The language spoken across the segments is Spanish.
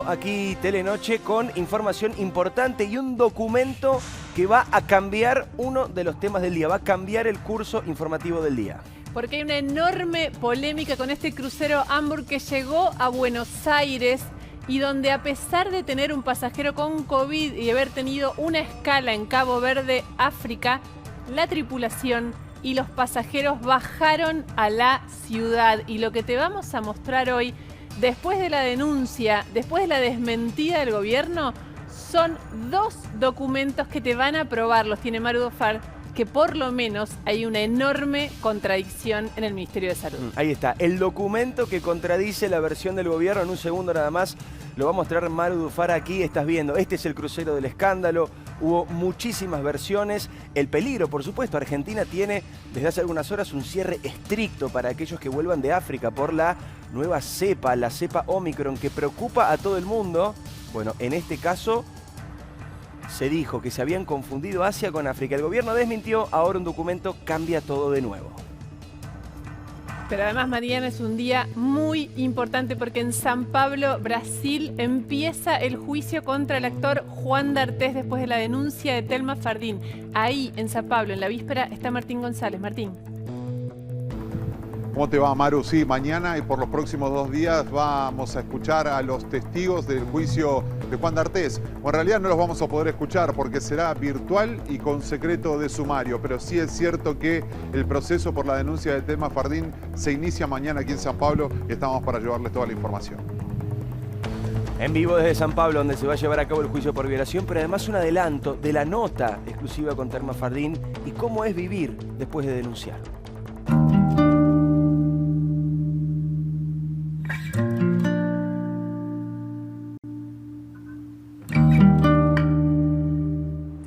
aquí Telenoche con información importante y un documento que va a cambiar uno de los temas del día, va a cambiar el curso informativo del día. Porque hay una enorme polémica con este crucero Hamburg que llegó a Buenos Aires y donde, a pesar de tener un pasajero con COVID y haber tenido una escala en Cabo Verde, África, la tripulación y los pasajeros bajaron a la ciudad. Y lo que te vamos a mostrar hoy, después de la denuncia, después de la desmentida del gobierno, son dos documentos que te van a probar, los tiene Maru Dofar, que por lo menos hay una enorme contradicción en el Ministerio de Salud. Ahí está, el documento que contradice la versión del gobierno. En un segundo nada más lo va a mostrar Maru Dofar aquí. Estás viendo, este es el crucero del escándalo. Hubo muchísimas versiones. El peligro, por supuesto, Argentina tiene desde hace algunas horas un cierre estricto para aquellos que vuelvan de África por la nueva cepa, la cepa Omicron, que preocupa a todo el mundo. Bueno, en este caso se dijo que se habían confundido Asia con África. El gobierno desmintió, ahora un documento cambia todo de nuevo. Pero además, Mariana, es un día muy importante porque en San Pablo, Brasil, empieza el juicio contra el actor Juan D'Artés después de la denuncia de Thelma Fardín. Ahí, en San Pablo, en la víspera, está Martín González. Martín. ¿Cómo te va, Maru? Sí, mañana y por los próximos 2 días vamos a escuchar a los testigos del juicio de Juan D'Artés. O en realidad no los vamos a poder escuchar porque será virtual y con secreto de sumario, pero sí es cierto que el proceso por la denuncia de Thelma Fardín se inicia mañana aquí en San Pablo y estamos para llevarles toda la información. En vivo desde San Pablo, donde se va a llevar a cabo el juicio por violación, pero además un adelanto de la nota exclusiva con Thelma Fardín y cómo es vivir después de denunciar.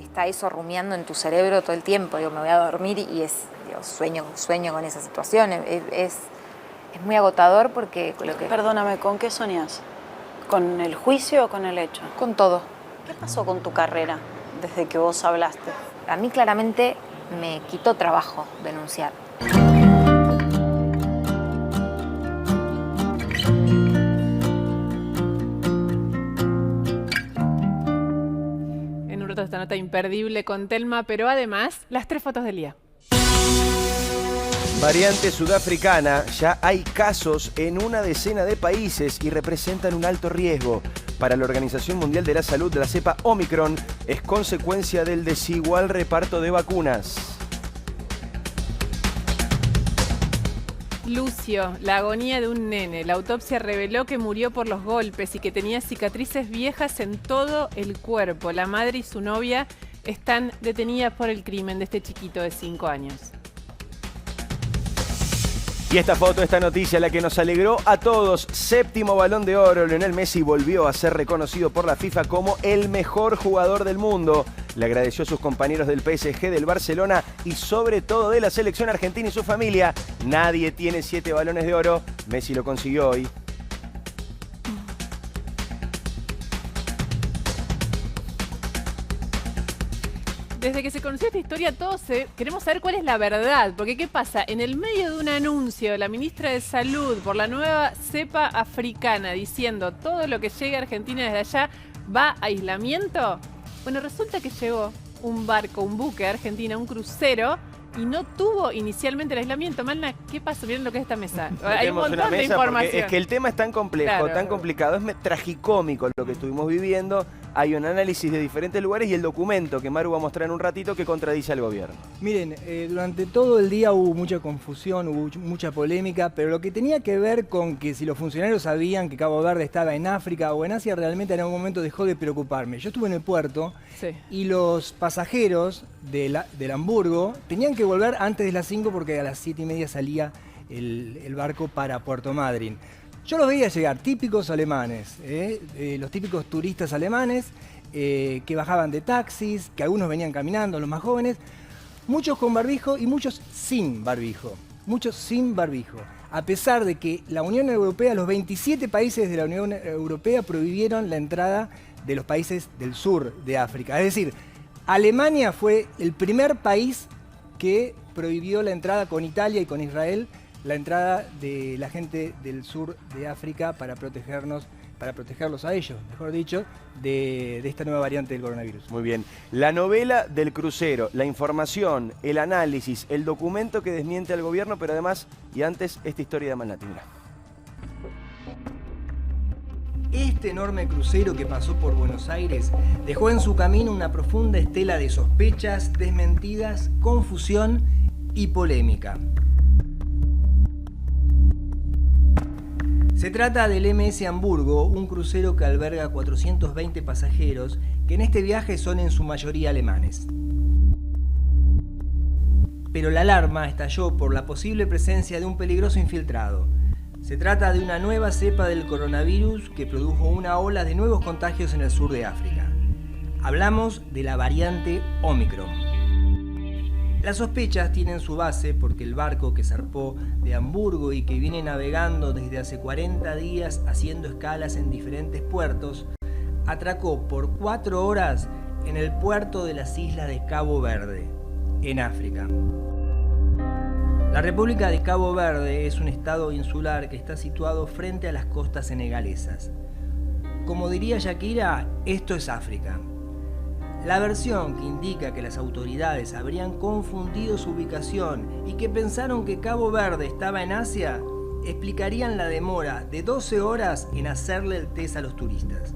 Está eso rumiando en tu cerebro todo el tiempo. Digo, me voy a dormir y sueño con esa situación. Es muy agotador porque... Perdóname, ¿con qué soñás? ¿Con el juicio o con el hecho? Con todo. ¿Qué pasó con tu carrera desde que vos hablaste? A mí claramente me quitó trabajo denunciar. Esta nota imperdible con Thelma, pero además las 3 fotos del día. Variante sudafricana, ya hay casos en una decena de países y representan un alto riesgo. Para la Organización Mundial de la Salud, la cepa Omicron es consecuencia del desigual reparto de vacunas. Lucio, la agonía de un nene. La autopsia reveló que murió por los golpes y que tenía cicatrices viejas en todo el cuerpo. La madre y su novia están detenidas por el crimen de este chiquito de 5 años. Y esta foto, esta noticia, la que nos alegró a todos. 7º Balón de Oro. Lionel Messi volvió a ser reconocido por la FIFA como el mejor jugador del mundo. Le agradeció a sus compañeros del PSG, del Barcelona y sobre todo de la selección argentina y su familia. Nadie tiene 7 balones de oro. Messi lo consiguió hoy. Desde que se conoció esta historia, todos queremos saber cuál es la verdad. Porque, ¿qué pasa? En el medio de un anuncio de la ministra de Salud por la nueva cepa africana diciendo todo lo que llega a Argentina desde allá va a aislamiento. Bueno, resulta que llegó un barco, un buque a Argentina, un crucero, y no tuvo inicialmente el aislamiento. Malna, ¿qué pasa? Miren lo que es esta mesa. Hay un montón de información. Es que el tema es tan complejo, claro, tan complicado, es tragicómico lo que estuvimos viviendo. Hay un análisis de diferentes lugares y el documento que Maru va a mostrar en un ratito que contradice al gobierno. Miren, durante todo el día hubo mucha confusión, hubo mucha polémica, pero lo que tenía que ver con que si los funcionarios sabían que Cabo Verde estaba en África o en Asia, realmente en algún momento dejó de preocuparme. Yo estuve en el puerto y los pasajeros del Hamburgo tenían que volver antes de las 5 porque a las 7:30 salía el barco para Puerto Madryn. Yo los veía llegar, típicos alemanes, los típicos turistas alemanes que bajaban de taxis, que algunos venían caminando, los más jóvenes, muchos con barbijo y muchos sin barbijo, a pesar de que la Unión Europea, los 27 países de la Unión Europea prohibieron la entrada de los países del sur de África. Es decir, Alemania fue el primer país que prohibió la entrada con Italia y con Israel, la entrada de la gente del sur de África para protegernos para protegerlos a ellos, mejor dicho, de esta nueva variante del coronavirus. Muy bien. La novela del crucero, la información, el análisis, el documento que desmiente al gobierno, pero además, y antes, esta historia de Malnati. Mirá. Este enorme crucero que pasó por Buenos Aires dejó en su camino una profunda estela de sospechas, desmentidas, confusión y polémica. Se trata del MS Hamburgo, un crucero que alberga 420 pasajeros que en este viaje son en su mayoría alemanes. Pero la alarma estalló por la posible presencia de un peligroso infiltrado. Se trata de una nueva cepa del coronavirus que produjo una ola de nuevos contagios en el sur de África. Hablamos de la variante Omicron. Las sospechas tienen su base porque el barco que zarpó de Hamburgo y que viene navegando desde hace 40 días haciendo escalas en diferentes puertos, atracó por 4 horas en el puerto de las islas de Cabo Verde, en África. La República de Cabo Verde es un estado insular que está situado frente a las costas senegalesas. Como diría Shakira, esto es África. La versión que indica que las autoridades habrían confundido su ubicación y que pensaron que Cabo Verde estaba en Asia, explicarían la demora de 12 horas en hacerle el test a los turistas.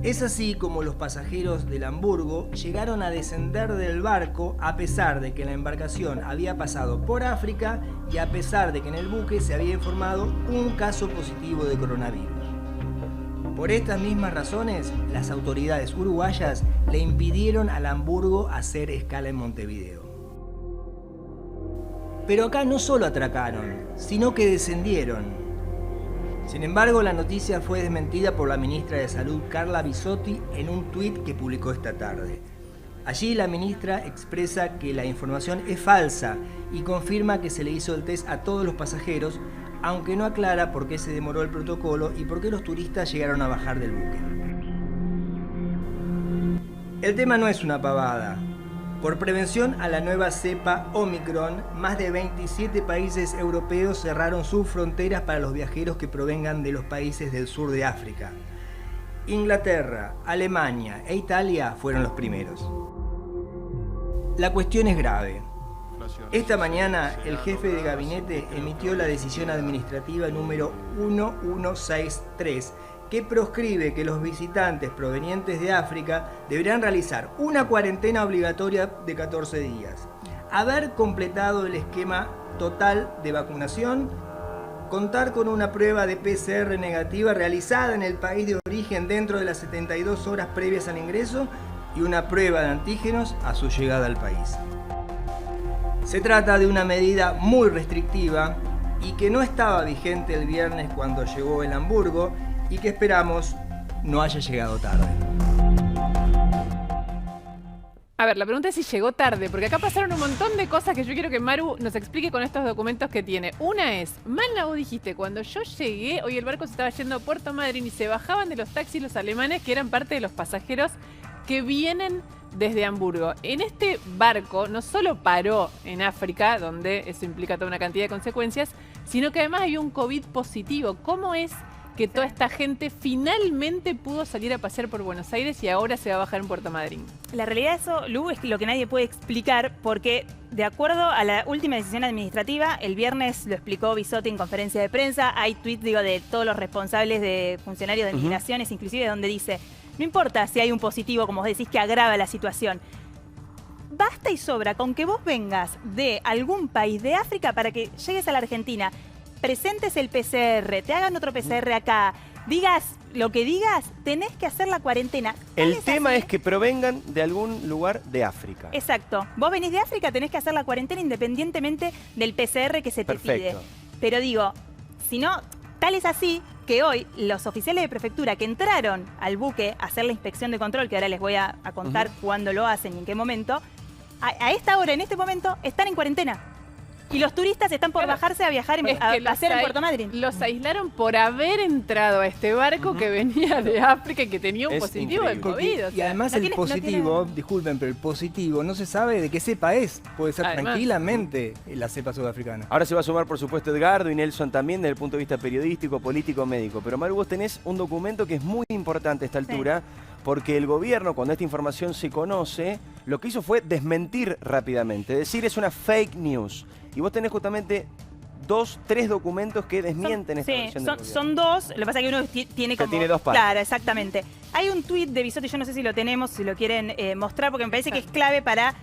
Es así como los pasajeros del Hamburgo llegaron a descender del barco a pesar de que la embarcación había pasado por África y a pesar de que en el buque se había informado un caso positivo de coronavirus. Por estas mismas razones, las autoridades uruguayas le impidieron al Hamburgo hacer escala en Montevideo. Pero acá no solo atracaron, sino que descendieron. Sin embargo, la noticia fue desmentida por la ministra de Salud, Carla Bisotti, en un tuit que publicó esta tarde. Allí la ministra expresa que la información es falsa y confirma que se le hizo el test a todos los pasajeros, aunque no aclara por qué se demoró el protocolo y por qué los turistas llegaron a bajar del buque. El tema no es una pavada. Por prevención a la nueva cepa Omicron, más de 27 países europeos cerraron sus fronteras para los viajeros que provengan de los países del sur de África. Inglaterra, Alemania e Italia fueron los primeros. La cuestión es grave. Esta mañana, el jefe de gabinete emitió la decisión administrativa número 1163, que proscribe que los visitantes provenientes de África deberán realizar una cuarentena obligatoria de 14 días, haber completado el esquema total de vacunación, contar con una prueba de PCR negativa realizada en el país de origen dentro de las 72 horas previas al ingreso y una prueba de antígenos a su llegada al país. Se trata de una medida muy restrictiva y que no estaba vigente el viernes cuando llegó el Hamburgo y que esperamos no haya llegado tarde. A ver, la pregunta es si llegó tarde, porque acá pasaron un montón de cosas que yo quiero que Maru nos explique con estos documentos que tiene. Una es, Malna, vos dijiste, cuando yo llegué, hoy el barco se estaba yendo a Puerto Madryn y se bajaban de los taxis los alemanes que eran parte de los pasajeros que vienen desde Hamburgo. En este barco no solo paró en África, donde eso implica toda una cantidad de consecuencias, sino que además hay un COVID positivo. ¿Cómo es que toda esta gente finalmente pudo salir a pasear por Buenos Aires y ahora se va a bajar en Puerto Madryn? La realidad de eso, Lu, es lo que nadie puede explicar porque, de acuerdo a la última decisión administrativa, el viernes lo explicó Bisotti en conferencia de prensa, hay tweets, de todos los responsables de funcionarios de migraciones, inclusive donde dice, no importa si hay un positivo, como vos decís, que agrava la situación. Basta y sobra con que vos vengas de algún país de África para que llegues a la Argentina, presentes el PCR, te hagan otro PCR acá, digas lo que digas, tenés que hacer la cuarentena. El tema es que provengan de algún lugar de África. Exacto. Vos venís de África, tenés que hacer la cuarentena independientemente del PCR que se te pide. Pero digo, si no, tal es así que hoy los oficiales de prefectura que entraron al buque a hacer la inspección de control, que ahora les voy a contar cuándo lo hacen y en qué momento, a esta hora, en este momento, están en cuarentena. Y los turistas están por Claro. bajarse a viajar Es a que los pasear en ai- Puerto Madryn. Los aislaron por haber entrado a este barco que venía de África y que tenía un Es positivo de increíble. COVID. o Y sea, además no el tiene- no positivo, tiene- disculpen, pero el positivo no se sabe de qué cepa es. Puede ser Además. tranquilamente la cepa sudafricana. Ahora se va a sumar, por supuesto, Edgardo y Nelson también desde el punto de vista periodístico, político, médico. Pero Maru, vos tenés un documento que es muy importante a esta altura, porque el gobierno, cuando esta información se conoce, lo que hizo fue desmentir rápidamente. Es decir, es una fake news. Y vos tenés justamente tres documentos que desmienten esta Sí, versión del son gobierno. dos. Lo que pasa es que uno tiene Que como... tiene dos partes. Claro, exactamente. Hay un tuit de Bisotti, yo no sé si lo tenemos, si lo quieren mostrar, porque me parece que es clave para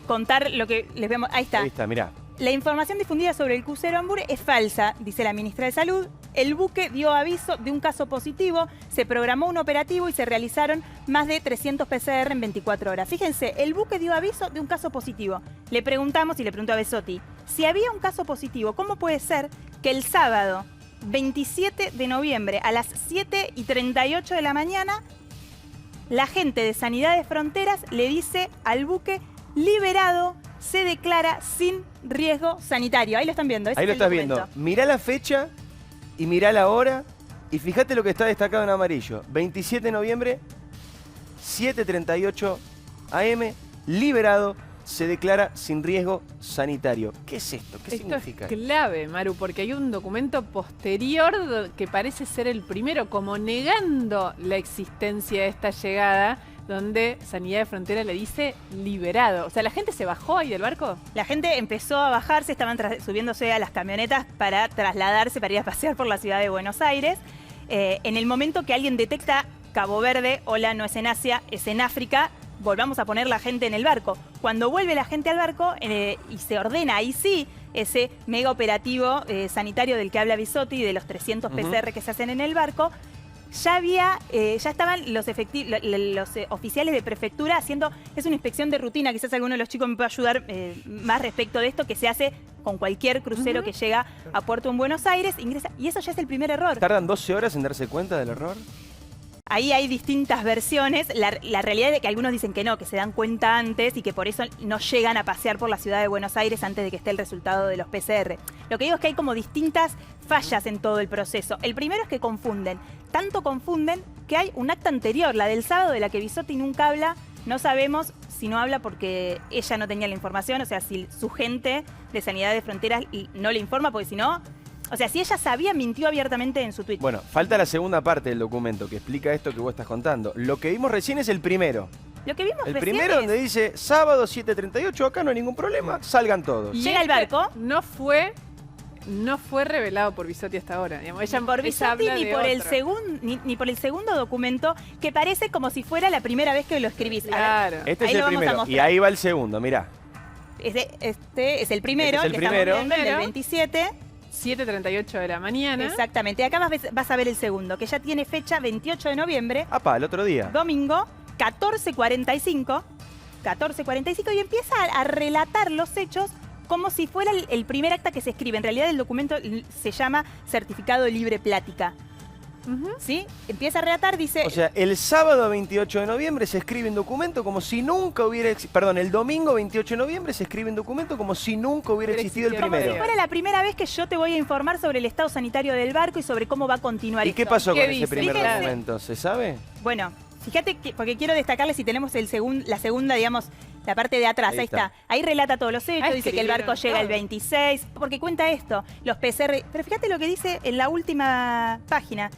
contar lo que les vemos. Ahí está. Ahí está, mirá. La información difundida sobre el crucero Ambur es falsa, dice la ministra de Salud. El buque dio aviso de un caso positivo, se programó un operativo y se realizaron más de 300 PCR en 24 horas. Fíjense, el buque dio aviso de un caso positivo. Le preguntamos y le preguntó a Bisotti, si había un caso positivo, ¿cómo puede ser que el sábado 27 de noviembre a las 7:38 de la mañana la gente de Sanidad de Fronteras le dice al buque liberado, se declara sin riesgo sanitario? Ahí lo están viendo. ese Ahí es lo el estás documento. viendo. Mirá la fecha y mirá la hora. Y fíjate lo que está destacado en amarillo. 27 de noviembre, 7:38 AM, liberado, se declara sin riesgo sanitario. ¿Qué es esto? ¿Qué Esto significa? es clave, Maru, porque hay un documento posterior que parece ser el primero, como negando la existencia de esta llegada, donde Sanidad de Frontera le dice liberado. O sea, ¿la gente se bajó ahí del barco? La gente empezó a bajarse, estaban subiéndose a las camionetas para trasladarse, para ir a pasear por la ciudad de Buenos Aires. En el momento que alguien detecta Cabo Verde, hola, no es en Asia, es en África, volvamos a poner la gente en el barco. Cuando vuelve la gente al barco y se ordena, ahí sí, ese mega operativo sanitario del que habla Bisotti, de los 300 PCR que se hacen en el barco, ya estaban los oficiales de prefectura haciendo, es una inspección de rutina, quizás alguno de los chicos me pueda ayudar más respecto de esto, que se hace con cualquier crucero que llega a puerto en Buenos Aires, ingresa, y eso ya es el primer error. ¿Tardan 12 horas en darse cuenta del error? Ahí hay distintas versiones. La realidad es que algunos dicen que no, que se dan cuenta antes y que por eso no llegan a pasear por la ciudad de Buenos Aires antes de que esté el resultado de los PCR. Lo que digo es que hay como distintas fallas en todo el proceso. El primero es que confunden. Tanto confunden que hay un acta anterior, la del sábado, de la que Bisotti nunca habla. No sabemos si no habla porque ella no tenía la información, o sea, si su gente de Sanidad de Fronteras no le informa, porque si no... O sea, si ella sabía, mintió abiertamente en su tweet. Bueno, falta la segunda parte del documento que explica esto que vos estás contando. Lo que vimos recién es el primero. Lo que vimos El recién primero es- donde dice sábado 7:38, acá no hay ningún problema, salgan todos. Y Llega el este barco. No fue revelado por Bisotti hasta ahora. Digamos. Ella, por ella Bisotti habla ni de por, el otro. ni por el segundo documento, que parece como si fuera la primera vez que lo escribís. A ver, Claro. Este Ahí es el lo vamos a primero. mostrar. Y ahí va el segundo, mirá. este es el primero, Este es el que estamos primero. viendo, el del Primero. 27. 7:38 de la mañana. Exactamente. Acá vas a ver el segundo, que ya tiene fecha 28 de noviembre, Apa, el otro día. domingo, 14:45. 14:45 y empieza a relatar los hechos como si fuera el primer acta que se escribe. En realidad el documento se llama Certificado Libre Plática. Ujú. ¿Sí? Empieza a relatar, dice... O sea, el sábado 28 de noviembre se escribe un documento como si nunca hubiera existido. Perdón, el domingo 28 de noviembre se escribe un documento como si nunca hubiera Hubiera existido el existido como si primero. fuera la primera vez que yo te voy a informar sobre el estado sanitario del barco y sobre cómo va a continuar ¿Y qué esto. pasó ¿Qué con ese dice? primer Fíjense. documento? ¿Se sabe? Bueno, fíjate que, porque quiero destacarle si tenemos la segunda, digamos, la parte de atrás. Ahí Ahí está. está. Ahí relata todos los hechos, dice que el barco llega el todo. 26, porque cuenta esto, los PCR. Pero fíjate lo que dice en la última página,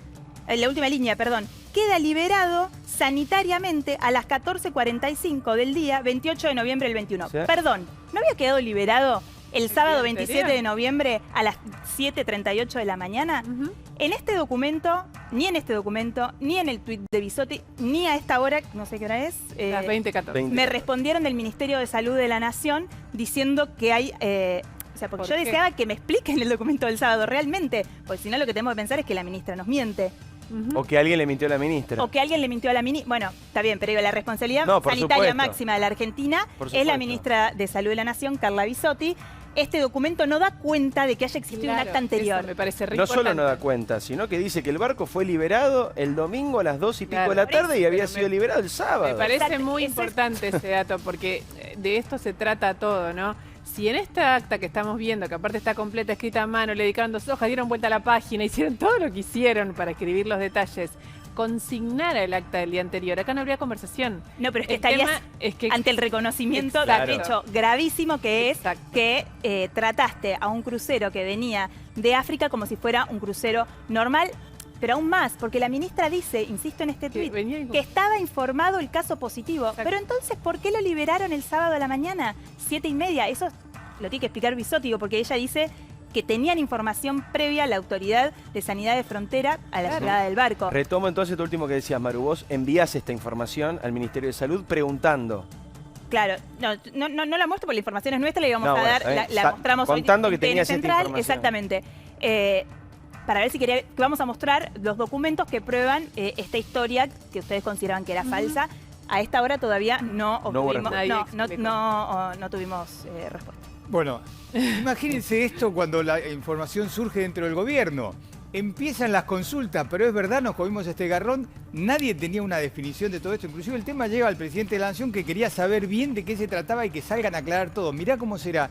en la última línea, perdón. Queda liberado sanitariamente a las 14:45 del día 28 de noviembre del 21. Sí. Perdón, ¿no había quedado liberado el sábado día 27 anterior? de noviembre a las 7:38 de la mañana? Ujú. En este documento, ni en este documento, ni en el tuit de Bisotti, ni a esta hora, no sé qué hora es, Las 20:14. 20. me respondieron del Ministerio de Salud de la Nación diciendo que hay... o sea, porque ¿Por yo qué? deseaba que me expliquen el documento del sábado realmente, porque si no lo que tenemos que pensar es que la ministra nos miente. Ujú. O que alguien le mintió a la ministra. O que alguien le mintió a la ministra. Bueno, está bien, pero digo, la responsabilidad No, por sanitaria supuesto. máxima de la Argentina Por es la supuesto. ministra de Salud de la Nación, Carla Bisotti. Este documento no da cuenta de que haya existido un Claro, acta anterior. eso me parece re No solo importante. no da cuenta, sino que dice que el barco fue liberado el domingo a las 2 y pico Claro, de la por eso, tarde y había pero sido me- liberado el Me sábado. parece Exacto, muy eso es- importante ese dato porque de esto se trata todo, ¿no? Si en esta acta que estamos viendo, que aparte está completa, escrita a mano, le dedicaron 2 hojas, dieron vuelta a la página, hicieron todo lo que hicieron para escribir los detalles, consignara el acta del día anterior, acá no habría conversación. No, pero es que El estarías tema es que- ante el reconocimiento Exacto. de un hecho gravísimo que es Exacto. que trataste a un crucero que venía de África como si fuera un crucero normal, pero aún más, porque la ministra dice, insisto en este Que tuit, venía y- que estaba informado el caso positivo. Exacto. Pero entonces, ¿por qué lo liberaron el sábado a la mañana? 7:30. Eso lo tiene que explicar Bisotti, porque ella dice que tenían información previa a la autoridad de sanidad de frontera a la Claro. llegada del barco. Retomo entonces lo último que decías, Maru. Vos envías esta información al Ministerio de Salud preguntando. Claro, no la muestro porque la información es nuestra, la íbamos No, a bueno, dar, está bien. la mostramos hoy Contando que en TN tenías esta Central, información. exactamente. Para ver si quería, que vamos a mostrar los documentos que prueban esta historia que ustedes consideraban que era falsa. A esta hora todavía no No hubo obtuvimos, respuesta. no tuvimos respuesta. Bueno, imagínense esto cuando la información surge dentro del gobierno. Empiezan las consultas, pero es verdad, nos comimos este garrón, nadie tenía una definición de todo esto. Inclusive el tema llega al presidente de la Nación que quería saber bien de qué se trataba y que salgan a aclarar todo. Mirá cómo será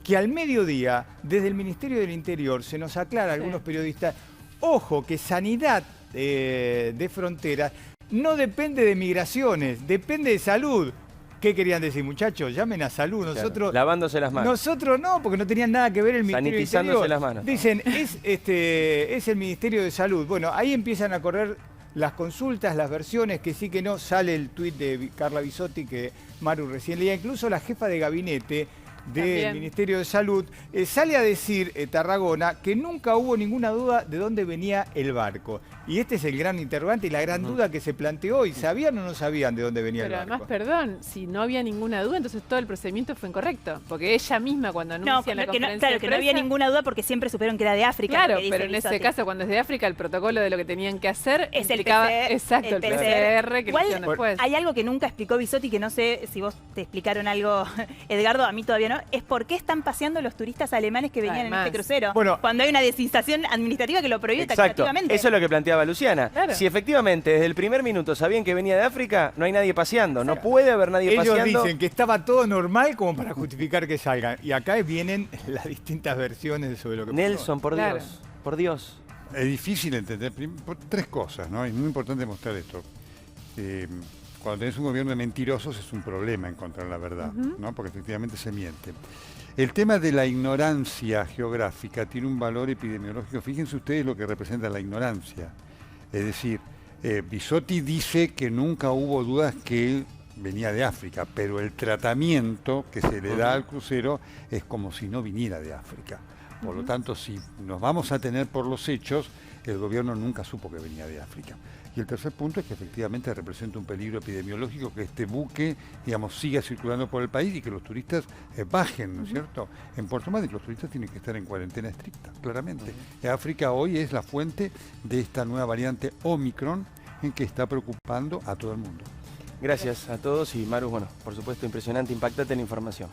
que al mediodía, desde el Ministerio del Interior, se nos aclara a algunos periodistas, ojo, que sanidad de fronteras no depende de migraciones, depende de salud. ¿Qué querían decir, muchachos? Llamen a salud. Nosotros, Lavándose las manos. nosotros no, porque no tenían nada que ver el Ministerio del Sanitizándose Interior. las manos. Dicen, es el Ministerio de Salud. Bueno, ahí empiezan a correr las consultas, las versiones, que sí que no. Sale el tuit de Carla Bisotti que Maru recién leía. Incluso la jefa de gabinete del También. Ministerio de Salud sale a decir, Tarragona, que nunca hubo ninguna duda de dónde venía el barco. Y este es el gran interrogante y la gran duda que se planteó. ¿Y sabían o no sabían de dónde venía Pero el además, barco? perdón, si no había ninguna duda, entonces todo el procedimiento fue incorrecto. Porque ella misma cuando No, anuncia en la que no, conferencia claro, de que no había prensa- ninguna duda porque siempre supieron que era de África. Claro, lo que dice pero en ese Bisotti. caso, cuando es de África, el protocolo de lo que tenían que hacer Es el implicaba- PCR. Exacto, el PCR que Igual, hicieron después. hay algo que nunca explicó Bisotti, que no sé si vos te explicaron algo, Edgardo, a mí todavía no, es por qué están paseando los turistas alemanes que venían Además. en este crucero. Bueno. Cuando hay una desinstancia administrativa que lo prohíbe Exacto. taxativamente. Eso es lo que planteaba Luciana. Claro. Si efectivamente desde el primer minuto sabían que venía de África, no hay nadie paseando. No puede haber nadie Ellos paseando. dicen que estaba todo normal como para justificar que salgan. Y acá vienen las distintas versiones sobre lo que pasó. Nelson, por Claro. Dios. Por Dios. Es difícil entender por tres cosas, ¿no? Es muy importante mostrar esto. Cuando tenés un gobierno de mentirosos es un problema encontrar la verdad, ¿no? Porque efectivamente se miente. El tema de la ignorancia geográfica tiene un valor epidemiológico. Fíjense ustedes lo que representa la ignorancia. Es decir, Bisotti dice que nunca hubo dudas que él venía de África, pero el tratamiento que se le da al crucero es como si no viniera de África. Por lo tanto, si nos vamos a tener por los hechos, el gobierno nunca supo que venía de África. Y el tercer punto es que efectivamente representa un peligro epidemiológico que este buque, digamos, siga circulando por el país y que los turistas bajen, ¿no es cierto? En Puerto Madryn los turistas tienen que estar en cuarentena estricta, claramente. África hoy es la fuente de esta nueva variante Omicron en que está preocupando a todo el mundo. Gracias a todos y Maru, bueno, por supuesto, impresionante, impactante la información.